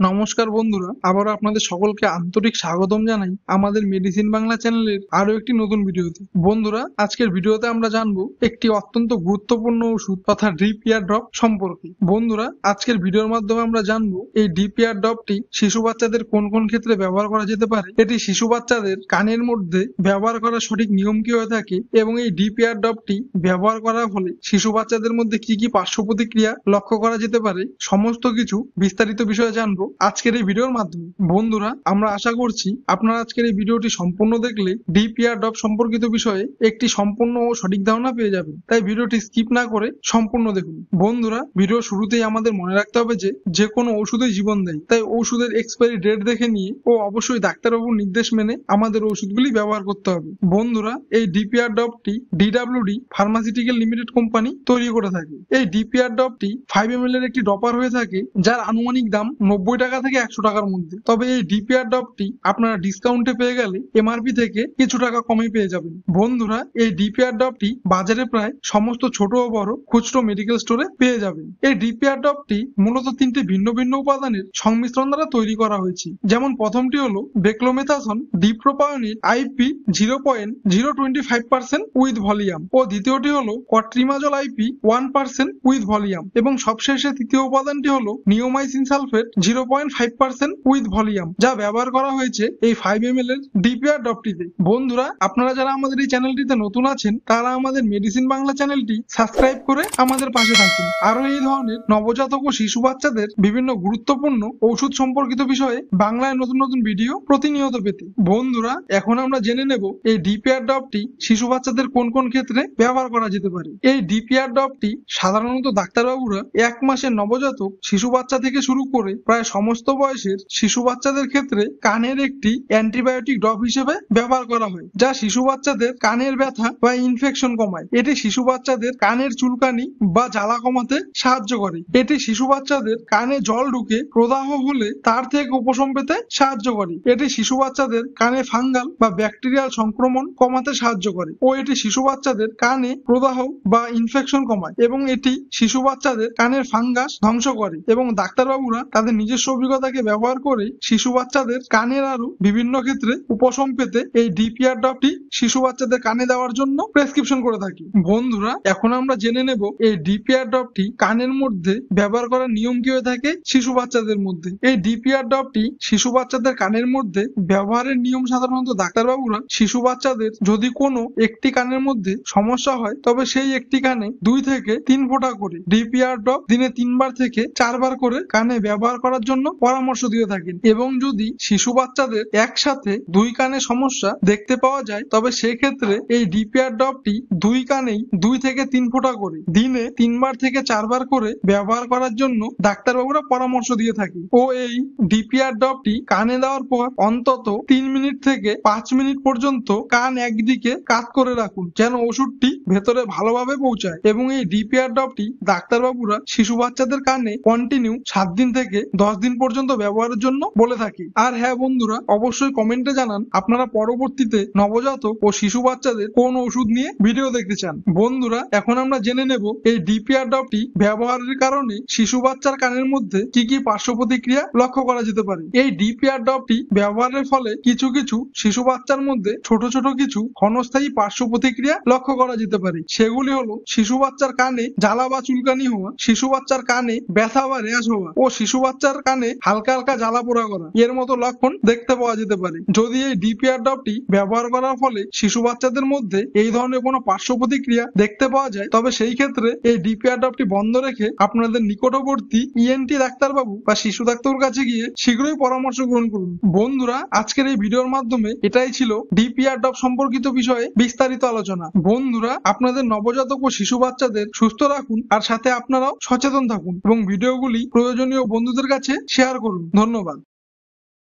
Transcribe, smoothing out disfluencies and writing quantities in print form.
নমস্কার বন্ধুরা, আবারও আপনাদের সকলকে আন্তরিক স্বাগতম জানাই আমাদের মেডিসিন বাংলা চ্যানেলের আরো একটি নতুন ভিডিওতে। বন্ধুরা, আজকের ভিডিওতে আমরা জানবো একটি অত্যন্ত গুরুত্বপূর্ণ ওষুধ তথা ড্রিপ ইয়ার ড্রপ সম্পর্কে। বন্ধুরা, আজকের ভিডিওর মাধ্যমে আমরা জানবো এই ড্রিপ ইয়ার ড্রপটি শিশু বাচ্চাদের কোন কোন ক্ষেত্রে ব্যবহার করা যেতে পারে, এটি শিশু বাচ্চাদের কানের মধ্যে ব্যবহার করার সঠিক নিয়ম কি হয়ে থাকে এবং এই ড্রিপ ইয়ার ড্রপটি ব্যবহার করার ফলে শিশু বাচ্চাদের মধ্যে কি কি পার্শ্ব প্রতিক্রিয়া লক্ষ্য করা যেতে পারে, সমস্ত কিছু বিস্তারিত বিষয়ে জানবো আজকের এই ভিডিওর মাধ্যমে। বন্ধুরা, আমরা আশা করছি আপনারা আজকের এই ভিডিওটি সম্পূর্ণ দেখলে ড্রিপ ইয়ার ড্রপ সম্পর্কিত বিষয়ে একটি সম্পূর্ণ ও সঠিক ধারণা পেয়ে যাবেন। তাই ভিডিওটি স্কিপ না করে সম্পূর্ণ দেখুন। বন্ধুরা, ভিডিও শুরুতেই আমাদের মনে রাখতে হবে যে কোনো ওষুধই জীবন দেয়, তাই ওষুধের এক্সপায়ারি ডেট দেখে নিয়ে ও অবশ্যই ডাক্তারবাবুর নির্দেশ মেনে আমাদের ওষুধগুলি ব্যবহার করতে হবে। বন্ধুরা, এই ড্রিপ ইয়ার ড্রপটি ডিডব্লিউডি ফার্মাসিউটিক্যাল লিমিটেড কোম্পানি তৈরি করে থাকে। এই ড্রিপ ইয়ার ড্রপটি 5 ml এর একটি ড্রপার হয়ে থাকে, যার আনুমানিক দাম 90 টাকা থেকে 100 টাকার মধ্যে। তবে এই ড্রিপ ইয়ার ড্রপটি আপনারা ডিসকাউন্টে পেয়ে গেলে এমআরপি থেকে কিছু টাকা কমে পেয়ে যাবেন। বন্ধুরা, এই ড্রিপ ইয়ার ড্রপটি বাজারে প্রায় সমস্ত ছোট ও বড় খুচরো মেডিকেল স্টোরে পেয়ে যাবেন। এই ড্রিপ ইয়ার ড্রপটি মূলত 3টি ভিন্ন ভিন্ন উপাদানের সংমিশ্রণ দ্বারা তৈরি করা হয়েছে। যেমন প্রথমটি হলো বেক্লোমেথাসন ডিপ্রোপায়োনিট আইপি 0.025% উইথ ভলিউম ও দ্বিতীয়টি হলো কট্রিমাজল আইপি 1% উইথ ভলিউম এবং সবশেষে তৃতীয় উপাদানটি হলো নিওমাইসিন সালফেট 0.5% উইথ ভলিউম, যা ব্যবহার করা হয়েছে এই 5 ml এর ড্রিপ ইয়ার ড্রপটিতে। বন্ধুরা, আপনারা যারা আমাদের এই চ্যানেলটিতে নতুন আছেন তারা আমাদের মেডিসিন বাংলা চ্যানেলটি সাবস্ক্রাইব করে আমাদের পাশে থাকুন। আরো এই ধরনের নবজাতক ও শিশু বাচ্চাদের বিভিন্ন গুরুত্বপূর্ণ ঔষধ সম্পর্কিত বিষয়ে বাংলায় নতুন নতুন ভিডিও প্রতিনিয়ত পেতে। বন্ধুরা, এখন আমরা জেনে নেব এই ড্রিপ ইয়ার ড্রপটি শিশু বাচ্চাদের কোন কোন ক্ষেত্রে ব্যবহার করা যেতে পারে। এই ড্রিপ ইয়ার ড্রপটি সাধারণত ডাক্তারবাবুরা 1 মাসের নবজাতক শিশু বাচ্চা থেকে শুরু করে প্রায় সমস্ত বয়সের শিশু বাচ্চাদের ক্ষেত্রে কানের একটি অ্যান্টিবায়োটিক ড্রপ হিসেবে ব্যবহার করা হয়, যা শিশু বাচ্চাদের কানের ব্যথা বা ইনফেকশন কমায়। এটি শিশু বাচ্চাদের কানের চুলকানি বা জ্বালা কমাতে সাহায্য করে। এটি শিশু বাচ্চাদের কানে জল ঢুকে প্রদাহ হলে তার থেকে উপশম পেতে সাহায্য করে। এটি শিশু বাচ্চাদের কানে ফাঙ্গাল বা ব্যাকটেরিয়াল সংক্রমণ কমাতে সাহায্য করে ও এটি শিশু বাচ্চাদের কানে প্রদাহ বা ইনফেকশন কমায় এবং এটি শিশু বাচ্চাদের কানের ফাঙ্গাস ধ্বংস করে। এবং ডাক্তারবাবুরা তাদের নিজস্ব অভিজ্ঞতাকে ব্যবহার করে শিশু বাচ্চাদের কানের আরো বিভিন্ন ক্ষেত্রে উপশম পেতে এই ড্রিপ ইয়ার ড্রপটি শিশু বাচ্চাদের কানে দেওয়ার জন্য প্রেসক্রিপশন করে থাকি। বন্ধুরা, এখন আমরা জেনে নেব এই ড্রিপ ইয়ার ড্রপটি কানের মধ্যে ব্যবহার করার নিয়ম কি হয়ে থাকে শিশু বাচ্চাদের মধ্যে। এই ড্রিপ ইয়ার ড্রপটি শিশু বাচ্চাদের কানের মধ্যে ব্যবহারের নিয়ম সাধারণত ডাক্তারবাবুরা শিশু বাচ্চাদের যদি কোনো একটি কানের মধ্যে সমস্যা হয় তবে সেই একটি কানে 2 থেকে 3 ফোঁটা করে ড্রিপ ইয়ার ড্রপ দিনে 3 বার থেকে 4 বার করে কানে ব্যবহার করার জন্য পরামর্শ দিয়ে থাকেন। এবং যদি শিশু বাচ্চাদের একসাথে 2 কানে সমস্যা দেখতে পাওয়া যায় তবে সেক্ষেত্রে এই ড্রিপ ইয়ার ড্রপটি 2 কানেই 2 থেকে 3 ফোঁটা করে দিনে 3 বার থেকে 4 বার করে ব্যবহার করার জন্য ডাক্তারবাবুরা পরামর্শ দিয়ে থাকে। ও এই ড্রিপ ইয়ার ড্রপটি কানে দেওয়ার পর অন্তত 3 মিনিট থেকে 5 মিনিট পর্যন্ত কান একদিকে কাত করে রাখুন, যেন ওষুধটি ভেতরে ভালোভাবে পৌঁছায়। এবং এই ড্রিপ ইয়ার ড্রপটি ডাক্তারবাবুরা শিশু বাচ্চাদের কানে কন্টিনিউ 7 দিন থেকে 10 দিন পর্যন্ত ব্যবহারের জন্য বলে থাকি। আর হ্যাঁ বন্ধুরা, অবশ্যই কমেন্টে জানান আপনারা পরবর্তীতে নবজাতক ও শিশু বাচ্চাদের কোন ওষুধ নিয়ে ভিডিও দেখতে চান। বন্ধুরা, এখন আমরা জেনে নেব এই ড্রিপ ইয়ার ড্রপটি ব্যবহারের কারণে শিশু বাচ্চার কানের মধ্যে কি কি পার্শ্ব প্রতিক্রিয়া লক্ষ্য করা যেতে পারে। এই ড্রিপ ইয়ার ড্রপটি ব্যবহারের ফলে কিছু কিছু শিশু বাচ্চার মধ্যে ছোট ছোট কিছু ক্ষণস্থায়ী পার্শ্ব প্রতিক্রিয়া লক্ষ্য করা যেতে পারে। সেগুলি হলো শিশু বাচ্চার কানে জ্বালা বা চুলকানি হওয়া, শিশু বাচ্চার কানে ব্যথা বা র্যাশ হওয়া ও শিশু বাচ্চার কানে হালকা হালকা জ্বালা পোড়া করা, এর মতো লক্ষণ দেখতে পাওয়া যেতে পারে। যদি এই ড্রিপ ইয়ার ড্রপটি ব্যবহার করার ফলে শিশু বাচ্চাদের মধ্যে এই ধরনের কোনো পার্শ্ব প্রতিক্রিয়া দেখতে পাওয়া যায় তবে সেই ক্ষেত্রে এই ড্রিপ ইয়ার ড্রপটি বন্ধ রেখে আপনাদের নিকটবর্তী ইএনটি ডাক্তারবাবু বা শিশু ডাক্তারের কাছে গিয়ে শীঘ্রই পরামর্শ গ্রহণ করুন। বন্ধুরা, আজকের এই ভিডিওর মাধ্যমে এটাই ছিল ড্রিপ ইয়ার ড্রপ সম্পর্কিত বিষয়ে বিস্তারিত আলোচনা। বন্ধুরা, আপনাদের নবজাতক ও শিশু বাচ্চাদের সুস্থ রাখুন আর সাথে আপনারাও সচেতন থাকুন এবং ভিডিওগুলি প্রয়োজনীয় বন্ধুদের কাছে শেয়ার করুন। ধন্যবাদ।